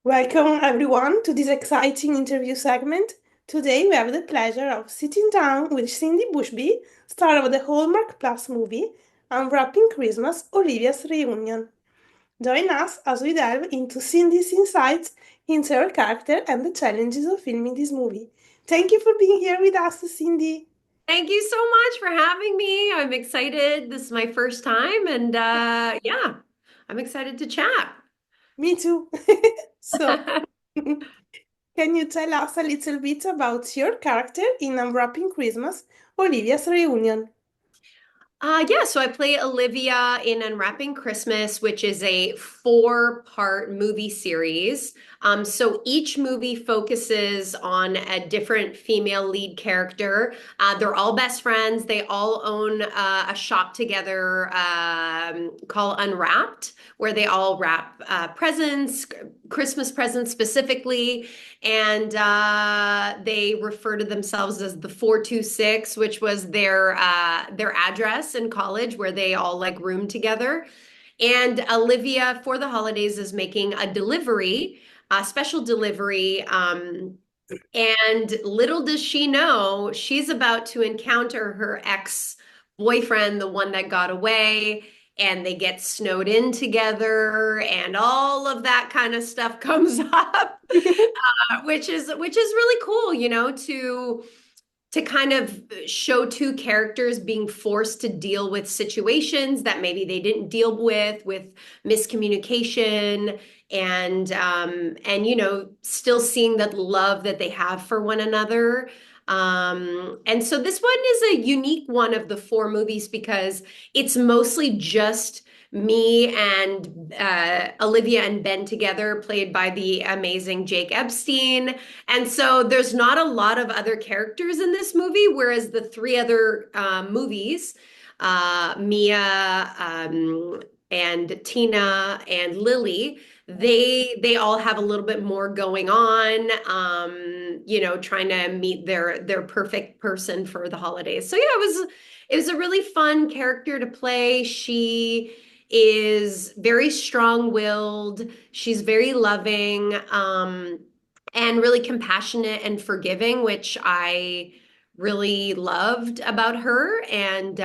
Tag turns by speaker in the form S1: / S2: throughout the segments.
S1: Welcome everyone to this exciting interview segment. Today we have the pleasure of sitting down with Cindy Busby, star of the Hallmark Plus movie Unwrapping Christmas, Olivia's Reunion. Join us as we delve into Cindy's insights into her character and the challenges of filming this movie. Thank you for being here with us, Cindy.
S2: Thank you so much for having me. I'm excited. This is my first time, and yeah, I'm excited to chat.
S1: Me too. So, can you tell us a little bit about your character in Unwrapping Christmas, Olivia's Reunion?
S2: Yeah, so I play Olivia in Unwrapping Christmas, which is a four-part movie series. So each movie focuses on a different female lead character. They're all best friends. They all own a shop together called Unwrapped, where they all wrap presents, Christmas presents specifically. And they refer to themselves as the 426, which was their address in college where they all like roomed together. And Olivia for the holidays is making a delivery, a special delivery. And little does she know, she's about to encounter her ex-boyfriend, the one that got away, and they get snowed in together, and all of that kind of stuff comes up, which is really cool, to kind of show two characters being forced to deal with situations that maybe they didn't deal with miscommunication and still seeing that love that they have for one another. And so this one is a unique one of the four movies because it's mostly just me and Olivia and Ben together, played by the amazing Jake Epstein. And so there's not a lot of other characters in this movie, whereas the three other movies, Mia, and Tina and Lily, they all have a little bit more going on, trying to meet their perfect person for the holidays. So yeah, it was a really fun character to play. She is very strong-willed. She's very loving. And really compassionate and forgiving, which I really loved about her. And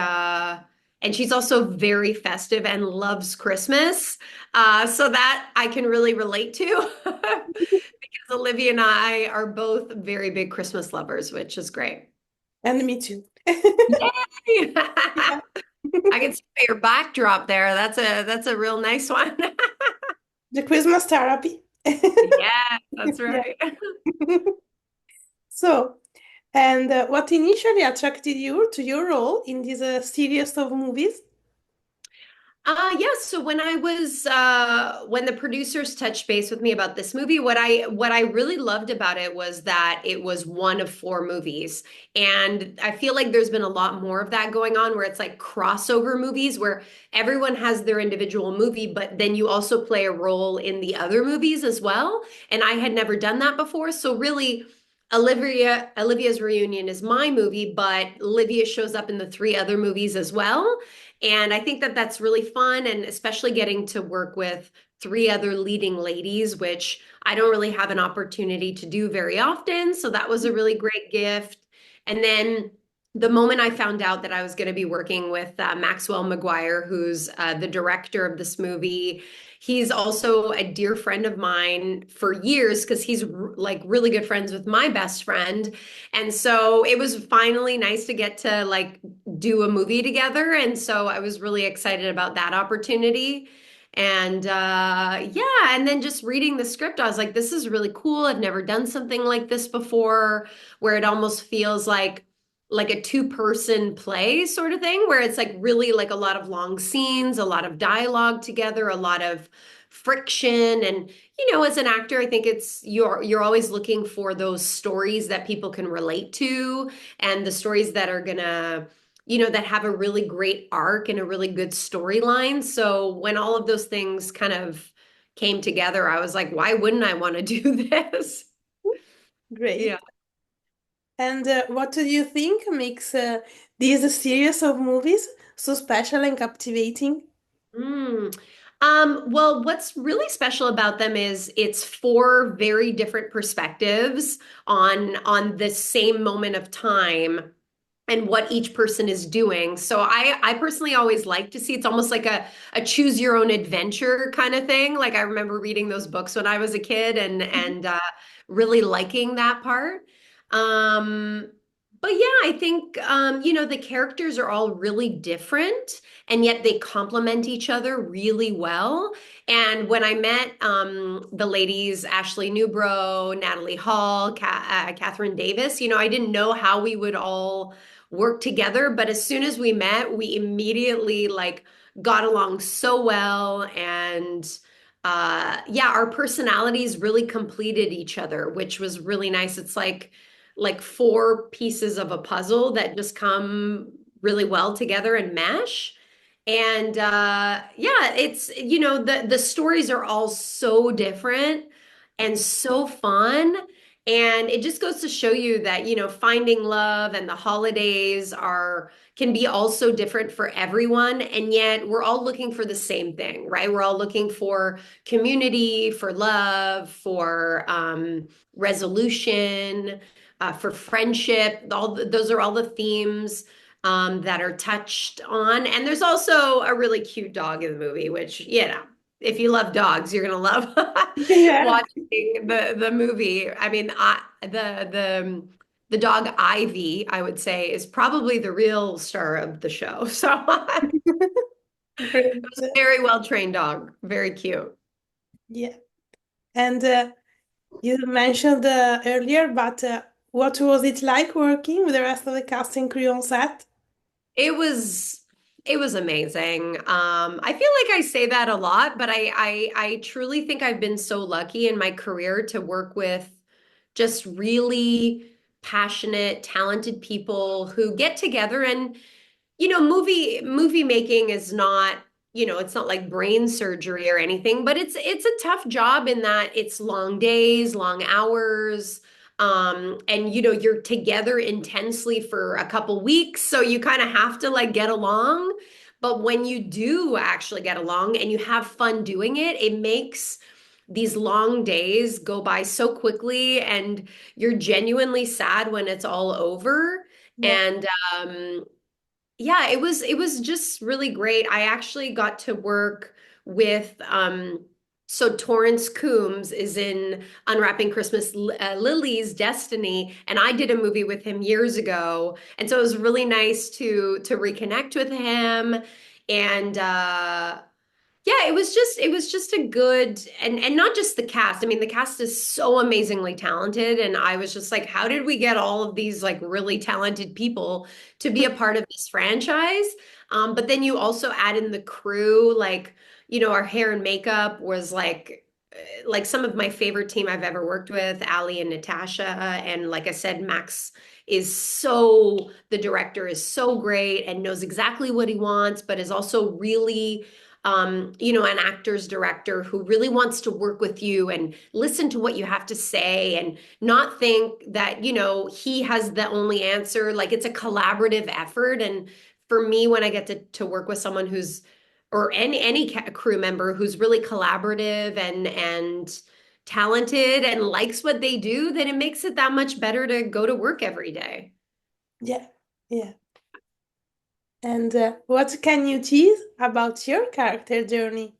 S2: she's also very festive and loves Christmas. So that I can really relate to because Olivia and I are both very big Christmas lovers, which is great.
S1: And me too.
S2: Yay!
S1: Yeah.
S2: I can see your backdrop there. That's a real nice one.
S1: The Christmas therapy.
S2: Yeah, that's
S1: Yeah.
S2: right.
S1: So, and what initially attracted you to your role in this series of movies?
S2: Yes. So when the producers touched base with me about this movie, what I really loved about it was that it was one of four movies. And I feel like there's been a lot more of that going on where it's like crossover movies where everyone has their individual movie, but then you also play a role in the other movies as well. And I had never done that before. So really Olivia's Reunion is my movie, but Olivia shows up in the three other movies as well. And I think that that's really fun, and especially getting to work with three other leading ladies, which I don't really have an opportunity to do very often. So that was a really great gift. And then the moment I found out that I was going to be working with Maxwell McGuire, who's the director of this movie, he's also a dear friend of mine for years because he's like really good friends with my best friend. And so it was finally nice to get to like do a movie together. And so I was really excited about that opportunity. And yeah, and then just reading the script, I was like, this is really cool. I've never done something like this before, where it almost feels like a two-person play sort of thing, where it's like really like a lot of long scenes, a lot of dialogue together, a lot of friction. And as an actor, I think it's you're always looking for those stories that people can relate to and the stories that are gonna that have a really great arc and a really good storyline. So when all of those things kind of came together, I was like, why wouldn't I want to do this? Yeah.
S1: Great. And what do you think makes this series of movies so special and captivating?
S2: Mm. Well, what's really special about them is it's four very different perspectives on the same moment of time and what each person is doing. So I personally always like to see it's almost like a choose your own adventure kind of thing. Like I remember reading those books when I was a kid and really liking that part. Um, but yeah, I think the characters are all really different and yet they complement each other really well. And when I met the ladies, Ashley Newbro, Natalie Hall, Catherine Davis, I didn't know how we would all work together, but as soon as we met, we immediately like got along so well and yeah, our personalities really completed each other, which was really nice. It's like four pieces of a puzzle that just come really well together and mesh. And yeah, it's the stories are all so different and so fun. And it just goes to show you that, finding love and the holidays are can be also different for everyone. And yet we're all looking for the same thing, right? We're all looking for community, for love, for resolution, for friendship. Those are all the themes that are touched on. And there's also a really cute dog in the movie, which, if you love dogs, you're gonna love
S1: Yeah.
S2: watching the movie. I mean, the dog Ivy, I would say, is probably the real star of the show. So it
S1: Great.
S2: was a very well trained dog, very cute.
S1: Yeah. And you mentioned earlier, but what was it like working with the rest of the cast and crew on set?
S2: It was it was amazing. I feel like I say that a lot, but I truly think I've been so lucky in my career to work with just really passionate, talented people who get together and movie making is not, it's not like brain surgery or anything, but it's a tough job in that it's long days, long hours, and you're together intensely for a couple weeks, so you kind of have to like get along. But when you do actually get along and you have fun doing it, it makes these long days go by so quickly, and you're genuinely sad when it's all over.
S1: Yeah.
S2: And yeah, it was just really great. I actually got to work with so Torrance Coombs is in Unwrapping Christmas, Lily's Destiny, and I did a movie with him years ago, and so it was really nice to reconnect with him. And yeah, it was just a good, and not just the cast. I mean, the cast is so amazingly talented, and I was just like, how did we get all of these like really talented people to be a part of this franchise? But then you also add in the crew, like, our hair and makeup was like some of my favorite team I've ever worked with, Ali and Natasha. And like I said, Max the director is so great and knows exactly what he wants, but is also really an actor's director who really wants to work with you and listen to what you have to say and not think that, he has the only answer. Like it's a collaborative effort. And for me, when I get to work with someone or any crew member who's really collaborative and talented and likes what they do, then it makes it that much better to go to work every day.
S1: Yeah. Yeah. And what can you tease about your character journey?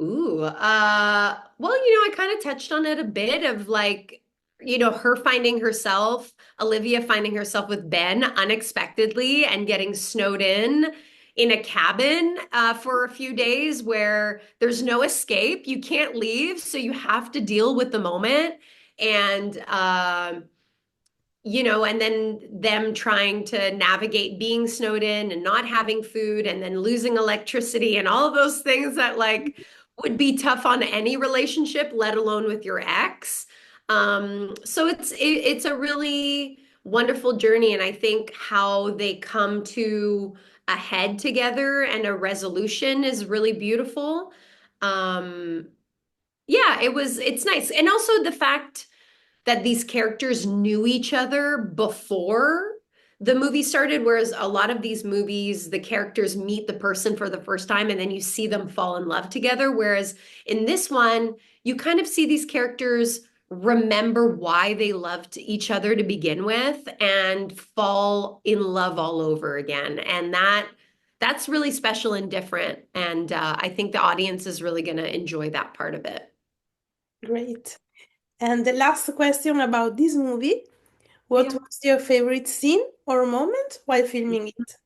S2: Ooh, well, I kind of touched on it a bit of like, her finding herself, Olivia finding herself with Ben unexpectedly and getting snowed in a cabin for a few days where there's no escape. You can't leave, so you have to deal with the moment. And and then them trying to navigate being snowed in and not having food and then losing electricity and all of those things that like would be tough on any relationship, let alone with your ex. So it's a really wonderful journey, and I think how they come to a head together and a resolution is really beautiful. Um, yeah, it's nice. And also the fact that these characters knew each other before the movie started, whereas a lot of these movies, the characters meet the person for the first time and then you see them fall in love together. Whereas in this one, you kind of see these characters remember why they loved each other to begin with and fall in love all over again. And that's really special and different. And I think the audience is really going to enjoy that part of it.
S1: Great. And the last question about this movie, what
S2: Yeah.
S1: was your favorite scene or moment while filming it?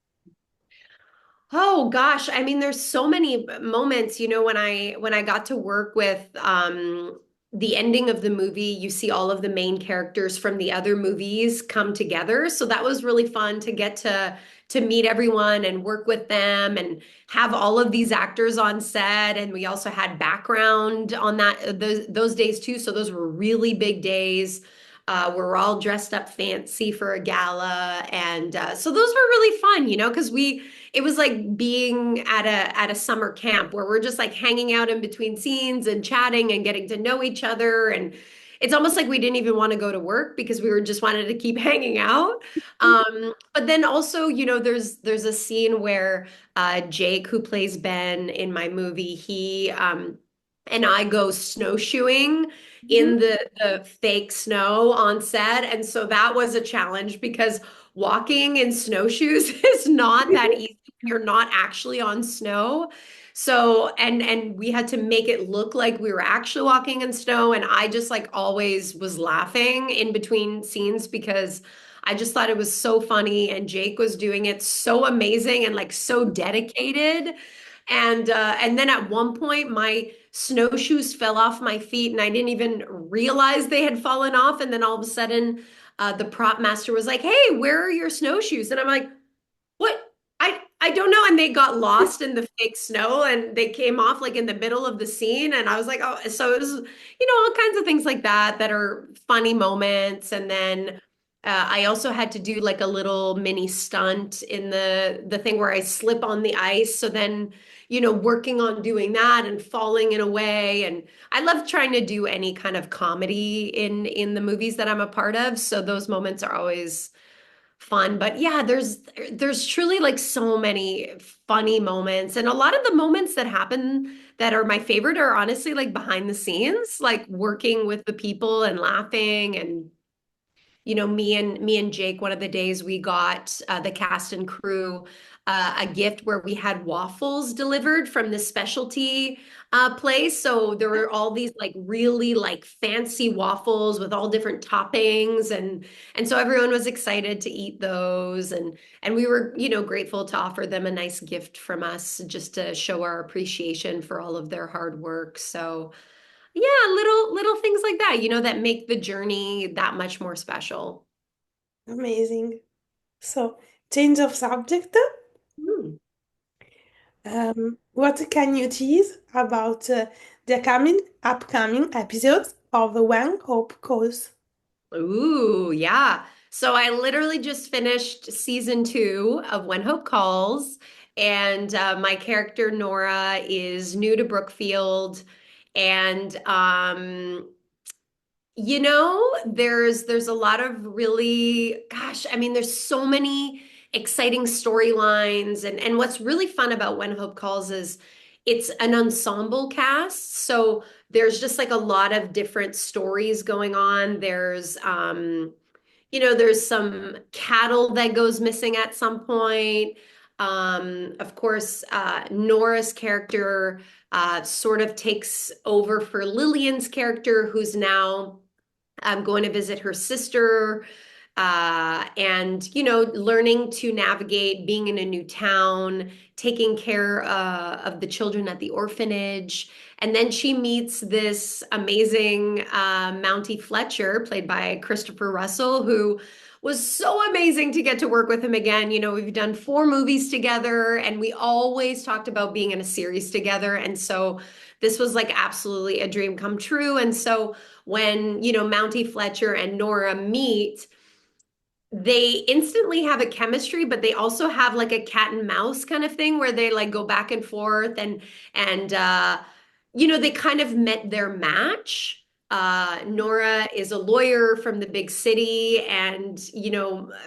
S2: Oh gosh, I mean, there's so many moments, when I got to work with the ending of the movie, you see all of the main characters from the other movies come together. So that was really fun to get to meet everyone and work with them and have all of these actors on set. And we also had background on those days too. So those were really big days. We're all dressed up fancy for a gala, and so those were really fun, because it was like being at a summer camp where we're just like hanging out in between scenes and chatting and getting to know each other. And it's almost like we didn't even want to go to work because we were just wanted to keep hanging out. But then also, there's a scene where Jake, who plays Ben in my movie, he and I go snowshoeing
S1: Mhm.
S2: in the fake snow on set. And so that was a challenge because walking in snowshoes is not that easy when you're not actually on snow. So, and we had to make it look like we were actually walking in snow. And I just like always was laughing in between scenes because I just thought it was so funny. And Jake was doing it so amazing and like so dedicated. And then at one point, my snowshoes fell off my feet, and I didn't even realize they had fallen off. And then all of a sudden, the prop master was like, "Hey, where are your snowshoes?" And I'm like, "What? I don't know." And they got lost in the fake snow, and they came off like in the middle of the scene. And I was like, "Oh!" So it was, all kinds of things like that that are funny moments. And then I also had to do like a little mini stunt in the thing where I slip on the ice. So then, working on doing that and falling in a way. And I love trying to do any kind of comedy in the movies that I'm a part of. So those moments are always fun. But yeah, there's truly like so many funny moments. And a lot of the moments that happen that are my favorite are honestly like behind the scenes, like working with the people and laughing. And me and Jake, one of the days we got the cast and crew a gift where we had waffles delivered from this specialty place. So there were all these like really like fancy waffles with all different toppings, and so everyone was excited to eat those, and we were grateful to offer them a nice gift from us just to show our appreciation for all of their hard work. So yeah, little things like that, that make the journey that much more special.
S1: Amazing. So, change of subject.
S2: Hmm.
S1: What can you tease about the upcoming episodes of When Hope Calls?
S2: Ooh, yeah. So I literally just finished season 2 of When Hope Calls, and my character Nora is new to Brookfield, and there's a lot of really, gosh, I mean, there's so many exciting storylines. And what's really fun about When Hope Calls is it's an ensemble cast. So there's just like a lot of different stories going on. There's some cattle that goes missing at some point. Of course, Nora's character sort of takes over for Lillian's character, who's now going to visit her sister, and learning to navigate being in a new town, taking care of the children at the orphanage. And then she meets this amazing Mountie Fletcher, played by Christopher Russell, who was so amazing to get to work with him again. We've done 4 movies together, and we always talked about being in a series together. And so this was like absolutely a dream come true. And so when, Mountie Fletcher and Nora meet, they instantly have a chemistry, but they also have like a cat and mouse kind of thing where they like go back and forth, and they kind of met their match. Nora is a lawyer from the big city, and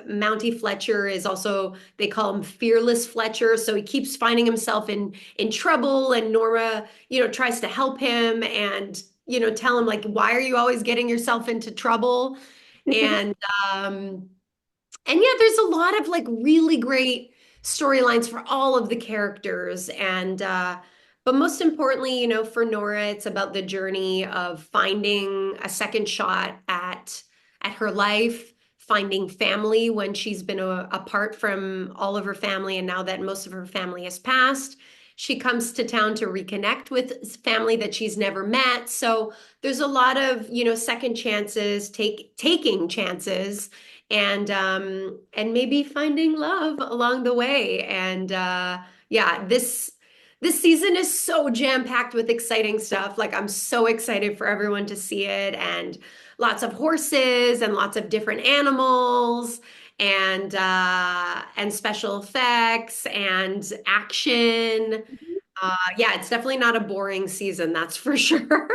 S2: Mountie Fletcher is also, they call him Fearless Fletcher, so he keeps finding himself in trouble, and Nora, tries to help him and tell him like, why are you always getting yourself into trouble? And um, and yeah, there's a lot of like really great storylines for all of the characters. But most importantly, for Nora, it's about the journey of finding a second shot at her life, finding family when she's been apart from all of her family, and now that most of her family has passed, she comes to town to reconnect with family that she's never met. So there's a lot of, second chances, taking chances, and maybe finding love along the way. Yeah, this season is so jam-packed with exciting stuff. Like, I'm so excited for everyone to see it, and lots of horses and lots of different animals, and special effects and action. Yeah, it's definitely not a boring season, that's for sure.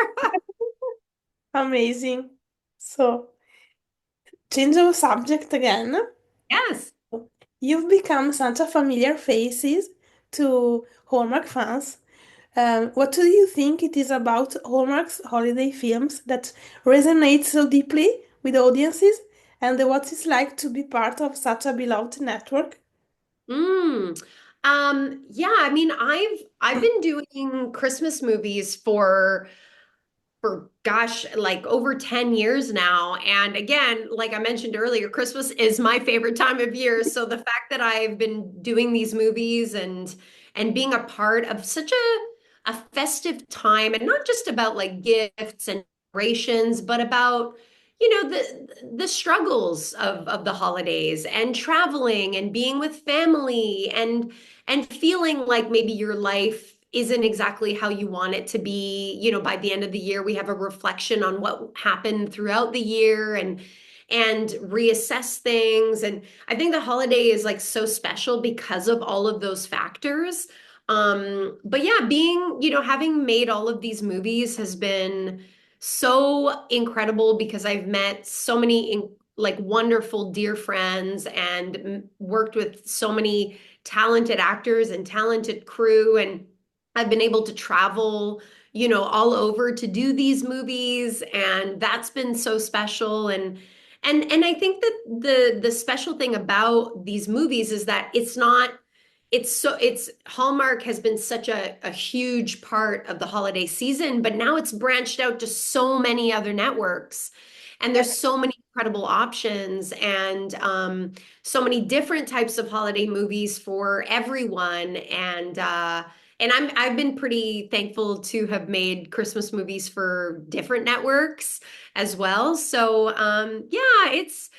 S1: Amazing. So, change of subject again.
S2: Yes.
S1: You've become such a familiar faces to Hallmark fans. What do you think it is about Hallmark's holiday films that resonate so deeply with audiences, and what it's like to be part of such a beloved network?
S2: Mm. Yeah, I mean, I've been doing Christmas movies for gosh, like over 10 years now. And again, like I mentioned earlier, Christmas is my favorite time of year. So the fact that I've been doing these movies and being a part of such a festive time, and not just about like gifts and decorations, but about the struggles of the holidays, and traveling and being with family, and feeling like maybe your life isn't exactly how you want it to be. By the end of the year, we have a reflection on what happened throughout the year, and reassess things. And I think the holiday is like so special because of all of those factors. But yeah, having made all of these movies has been so incredible, because I've met so many like wonderful dear friends, and worked with so many talented actors and talented crew, and I've been able to travel, all over to do these movies, and that's been so special. And I think that the special thing about these movies is that it's Hallmark has been such a huge part of the holiday season, but now it's branched out to so many other networks. And there's so many incredible options, and so many different types of holiday movies for everyone. And I've been pretty thankful to have made Christmas movies for different networks as well. So yeah, it's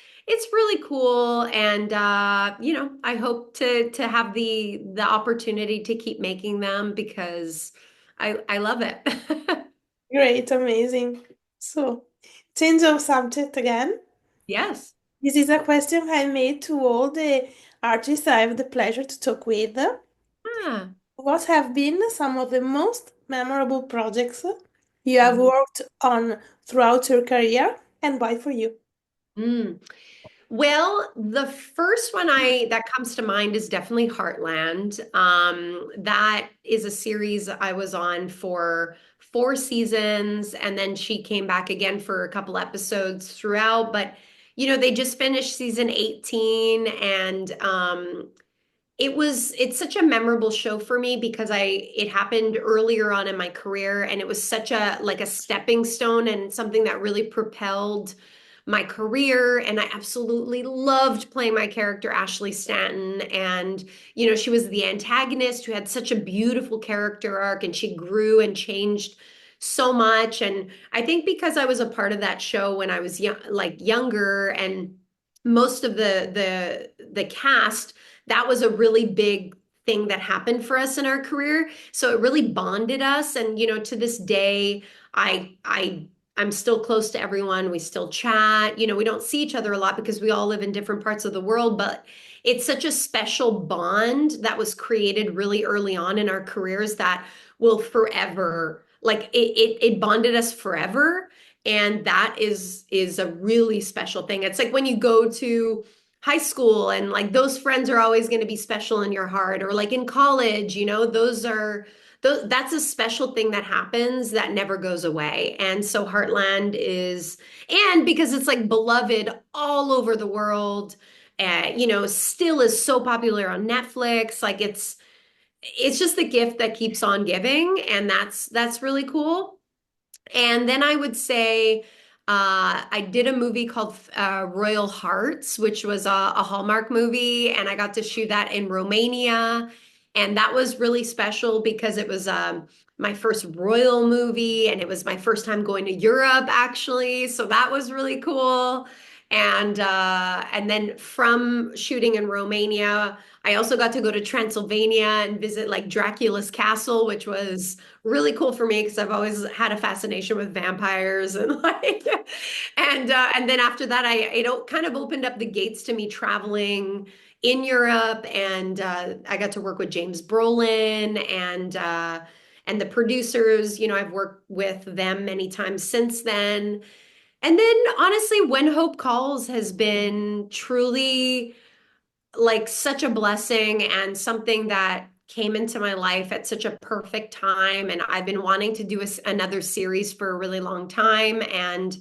S2: really cool, and I hope to have the opportunity to keep making them, because I love it.
S1: Great, amazing. So, change of subject again.
S2: Yes.
S1: This is a question I made to all the artists I have the pleasure to talk with.
S2: Ah.
S1: What have been some of the most memorable projects you have
S2: Mhm.
S1: worked on throughout your career, and why for you?
S2: Mm. Well, the first one I that comes to mind is definitely Heartland. That is a series I was on for 4 seasons, and then she came back again for a couple episodes throughout. But they just finished season 18, and it's such a memorable show for me, because it happened earlier on in my career, and it was such a like a stepping stone, and something that really propelled my career. And I absolutely loved playing my character Ashley Stanton. And she was the antagonist who had such a beautiful character arc, and she grew and changed so much. And I think because I was a part of that show when I was younger, and most of the cast, that was a really big thing that happened for us in our career. So it really bonded us. And to this day, I'm still close to everyone. We still chat. We don't see each other a lot because we all live in different parts of the world, but it's such a special bond that was created really early on in our careers that will forever, like it bonded us forever. And that is a really special thing. It's like when you go to high school and like those friends are always going to be special in your heart, or like in college, those are those, that's a special thing that happens that never goes away. And so Heartland is, and because it's like beloved all over the world, still is so popular on Netflix, like it's just the gift that keeps on giving, and that's really cool. And then I would say I did a movie called Royal Hearts, which was a Hallmark movie, and I got to shoot that in Romania. And that was really special because it was my first royal movie, and it was my first time going to Europe, actually. So that was really cool. And then from shooting in Romania, I also got to go to Transylvania and visit like Dracula's castle, which was really cool for me because I've always had a fascination with vampires and like and then after that it kind of opened up the gates to me traveling in Europe, and I got to work with James Brolin and the producers. I've worked with them many times since then. And then honestly, When Hope Calls has been truly like such a blessing and something that came into my life at such a perfect time. And I've been wanting to do another series for a really long time, and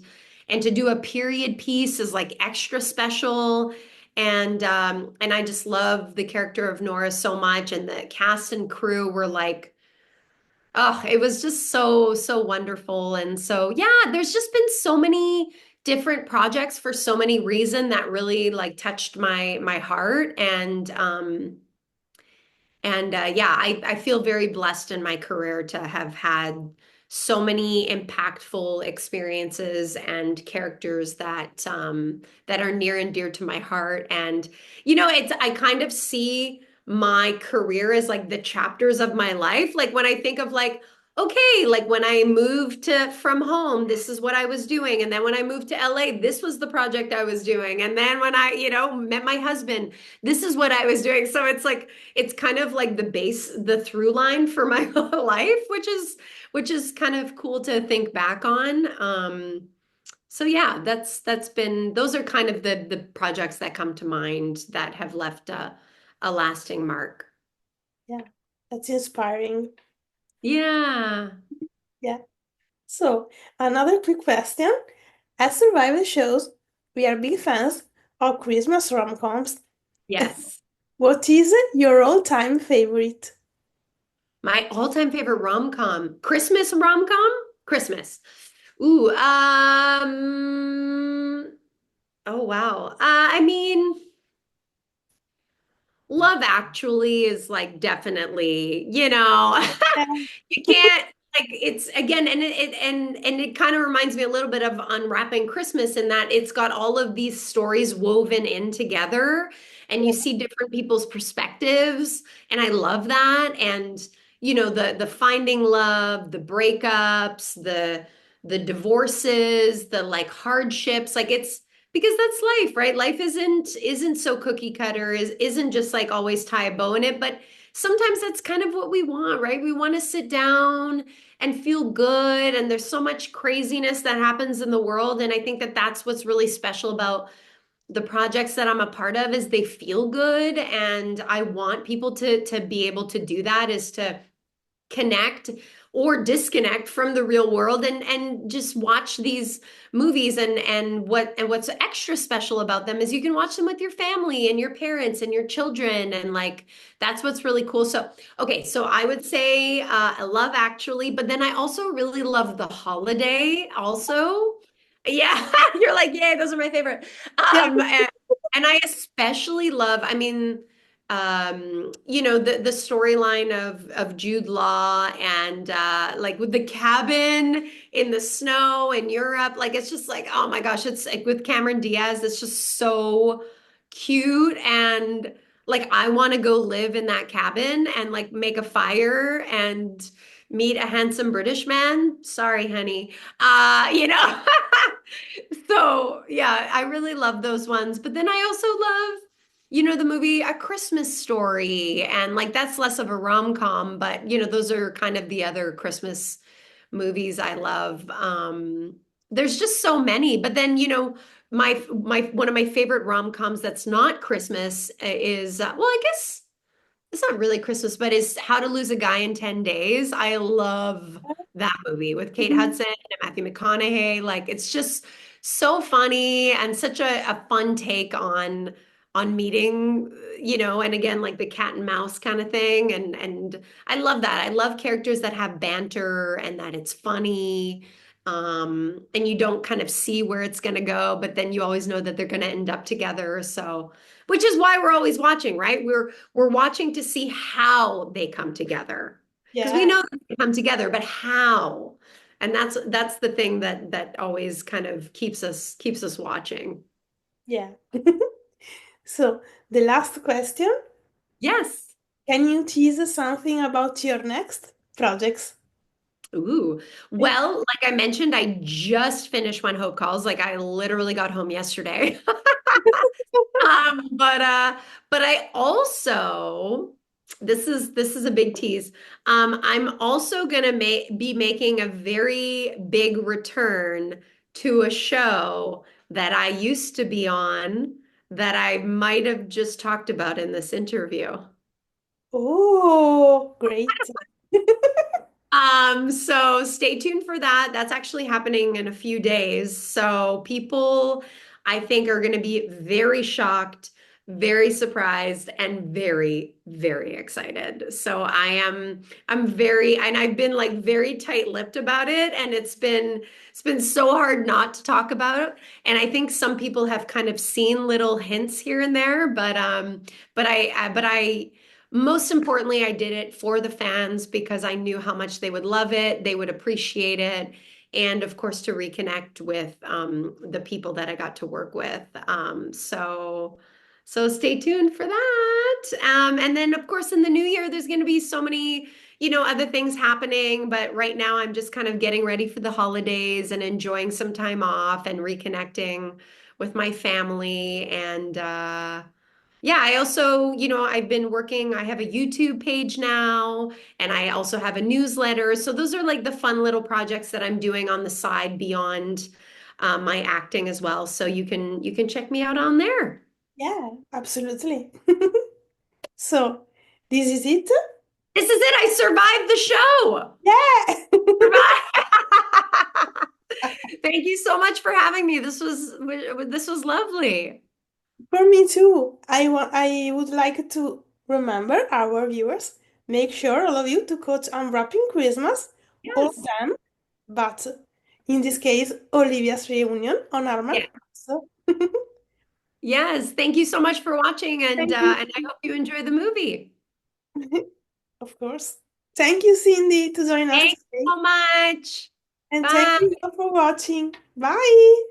S2: to do a period piece is like extra special. And I just love the character of Nora so much, and the cast and crew were like, oh, it was just so, so wonderful. And so, yeah, there's just been so many different projects for so many reasons that really like touched my heart. And yeah, I feel very blessed in my career to have had so many impactful experiences and characters that are near and dear to my heart. And it's I kind of see my career as like the chapters of my life. Like when I think of like, okay, like when I moved to from home, this is what I was doing. And then when I moved to LA, this was the project I was doing. And then when I, met my husband, this is what I was doing. So it's like it's kind of like the through line for my life, which is kind of cool to think back on. So yeah, that's been those are kind of the projects that come to mind that have left a lasting mark.
S1: Yeah, that's inspiring.
S2: Yeah.
S1: Yeah. So, another quick question. As Survivor shows, we are big fans of Christmas rom-coms.
S2: Yes.
S1: What is your all-time favorite?
S2: My all-time favorite rom-com, Christmas rom-com, Christmas. Ooh, oh wow. I mean, Love Actually is like definitely,
S1: Yeah.
S2: you can't like it's again, and it kind of reminds me a little bit of Unwrapping Christmas in that it's got all of these stories woven in together, and you see different people's perspectives, and I love that. And the finding love, the breakups, the divorces, the like hardships, like it's because that's life, right? Life isn't so cookie cutter, isn't just like always tie a bow in it, but sometimes that's kind of what we want, right? We want to sit down and feel good, and there's so much craziness that happens in the world, and I think that that's what's really special about the projects that I'm a part of is they feel good, and I want people to be able to do that, is to connect or disconnect from the real world and just watch these movies. And what's extra special about them is you can watch them with your family and your parents and your children, and like that's what's really cool. So okay, so I would say I love Actually, but then I also really love The Holiday also. Yeah, you're like, yeah, those are my favorite.
S1: Yeah.
S2: And I especially love, I mean, the storyline of Jude Law, and like with the cabin in the snow in Europe, like it's just like, oh my gosh, it's like with Cameron Diaz, it's just so cute. And like I want to go live in that cabin and like make a fire and meet a handsome British man. Sorry, honey. So yeah, I really love those ones. But then I also love the movie A Christmas Story. And like that's less of a rom-com, but those are kind of the other Christmas movies I love. there's just so many. But then, my one of my favorite rom-coms that's not Christmas is well, I guess it's not really Christmas, but is How to Lose a Guy in 10 Days. I love that movie with Kate
S1: Mhm.
S2: Hudson and Matthew McConaughey. Like it's just so funny and such a fun take on meeting, and again, like the cat and mouse kind of thing. And I love that. I love characters that have banter and that it's funny. And you don't kind of see where it's going to go, but then you always know that they're going to end up together. So, which is why we're always watching, right? We're watching to see how they come together. Because we
S1: Yeah,
S2: know they come together, but how? And that's the thing that always kind of keeps us watching.
S1: yeah. So, the last question,
S2: Yes.
S1: can you tease something about your next projects?
S2: Ooh. Well, like I mentioned, I just finished When Hope Calls. Like I literally got home yesterday. But I also this is a big tease. I'm also gonna be making a very big return to a show that I used to be on that I might have just talked about in this interview.
S1: Oh, great.
S2: So stay tuned for that. That's actually happening in a few days. So people, I think, are going to be very shocked, very surprised, and very, very excited. So I'm very, and I've been like very tight-lipped about it, and it's been so hard not to talk about. And I think some people have kind of seen little hints here and there, but most importantly, I did it for the fans because I knew how much they would love it, they would appreciate it, and of course to reconnect with the people that I got to work with. So stay tuned for that. And then of course in the new year, there's going to be so many, other things happening. But right now, I'm just kind of getting ready for the holidays and enjoying some time off and reconnecting with my family and. Yeah, I also, I've been working, I have a YouTube page now, and I also have a newsletter. So those are like the fun little projects that I'm doing on the side beyond my acting as well. So you can check me out on there.
S1: Yeah, absolutely. So, this is it?
S2: This is it. I survived the show.
S1: Yeah.
S2: Survived. Thank you so much for having me. This was lovely.
S1: For me too. I would like to remember our viewers. Make sure all of you to coach Unwrapping Christmas, all of
S2: Yes.
S1: them, but in this case, Olivia's reunion on
S2: Yeah.
S1: Hallmark. So,
S2: Yes. Thank you so much for watching, and
S1: thank you.
S2: I hope you enjoy the movie.
S1: Of course. Thank you, Cindy, to join us
S2: Thanks
S1: today.
S2: so much.
S1: And thank
S2: Bye.
S1: you all for watching. Bye.